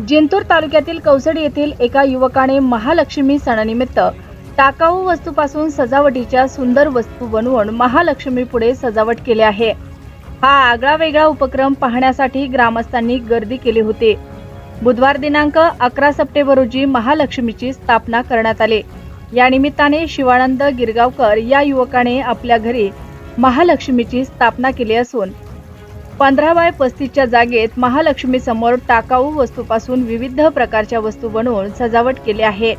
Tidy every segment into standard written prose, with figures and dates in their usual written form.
जिंतूर तालुक्यातील कौसडी येथील एका युवकाने महालक्ष्मी सणानिमित्त टाकाऊ वस्तूपासून सजावटीच्या सुंदर वस्तू बनवून महालक्ष्मी पुढे सजावट केली आहे। हा आगळावेगळा उपक्रम पाहण्यासाठी ग्रामस्थांनी गर्दी केली होती। बुधवार दिनांक 11 सप्टेंबर रोजी महालक्ष्मीची स्थापना करण्यात आली। या निमित्ताने शिवानंद गिरगावकर या युवकाने आपल्या घरी महालक्ष्मीची स्थापना केली असून 15 बाय 35 च्या जागेत महालक्ष्मी समोर टाकाऊ वस्तूपासून विविध प्रकारच्या वस्तू बनवून सजावट केली आहे।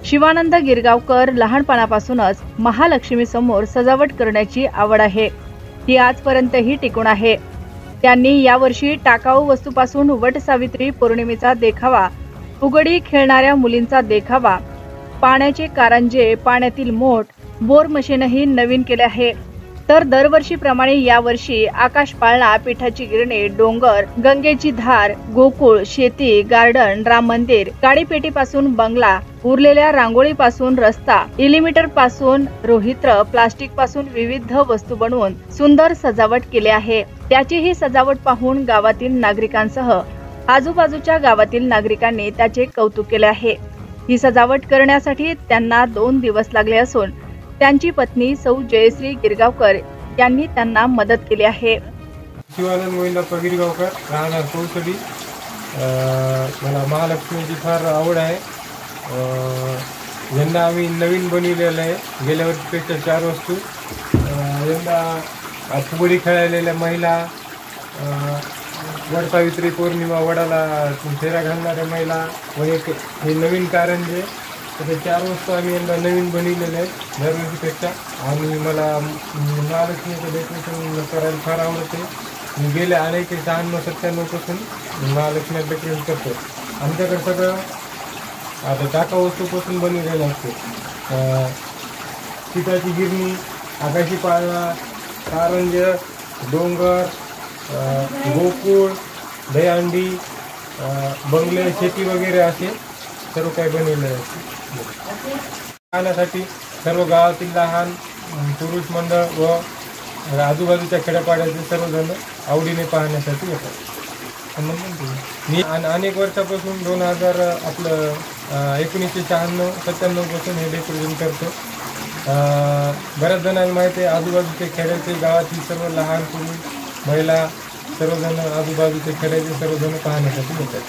शिवानंद गिरगावकर लहानपणापासूनच महालक्ष्मी समोर सजावट करण्याची आवड आहे, ती आजपर्यंतही टिकून आहे। त्यांनी यावर्षी टाकाऊ वस्तूपासून वट सावित्री पौर्णिमेचा देखावा, फुगडी खेळणाऱ्या मुलींचा देखावा, पाण्याचे कारंजे, पाण्यातील मोठ, बोर मशीनही नवीन केले आहे। तर दरवर्षीप्रमाणे यावर्षी आकाश पाळणा, पिठाची गिरणी, डोंगर, गंगेची धार, गोकुळ, शेती, गार्डन, राम मंदिर, गाडीपेटीपासून बंगला, उरलेल्या रांगोळीपासून रस्ता, एलिमीटर पासून रोहित्र, प्लास्टिक पासून विविध वस्तू बनवून सुंदर सजावट केली आहे। त्याची ही सजावट पाहून गावातील नागरिकांसह आजूबाजूच्या गावातील नागरिकांनी त्याचे कौतुक केले आहे। ही सजावट करण्यासाठी त्यांना 2 दिवस लागले असून त्यांची पत्नी सौ जयश्री गिरगावकर यांनी त्यांना मदत केली आहे। शिवानंद गोविंदप्पा गिरगावकर, राहणार कौसडी। मला महालक्ष्मीची फार आवड आहे। यंदा आम्ही नवीन बनविलेलं आहे, गेल्या वर्षीपेक्षा 4 वस्तू। यंदा फुगडी खेळलेल्या महिला, वट सावित्री पौर्णिमा, वडाला फेरा घालणाऱ्या महिला व एक हे नवीन कारंजे, असे 4 वस्तू आम्ही यंदा नवीन बनविलेले आहेत दरवर्षीपेक्षा। आणि मला महालक्ष्मीचं डेकोरेशन करायला फार आवडते। मी गेल्या अनेक 96-97 पासून महालक्ष्मी डेकोरेशन करतो। आमच्याकडे सगळं आता टाकाऊ वस्तूपासून बनवलेलं असते। पिठाची गिरणी, आकाशी पाळणा, कारंज, डोंगर, गोकुळ, दहीहंडी, बंगले, शेती वगैरे असे सर्व काही बनवलेले आहे। पाहण्यासाठी सर्व गावातील लहान पुरुष मंडळ व आजूबाजूच्या खेड्यापाड्यातील सर्वजण आवडीने पाहण्यासाठी येतात। मी अनेक वर्षापासून 1996-97 पासून हे डेकोरेशन करतो। बऱ्याच जणांना माहिती आहे, आजूबाजूच्या खेड्याचे, गावातील सर्व लहान पुरुष, महिला सर्वजण आजूबाजूच्या खेड्याचे सर्वजण पाहण्यासाठी येतात।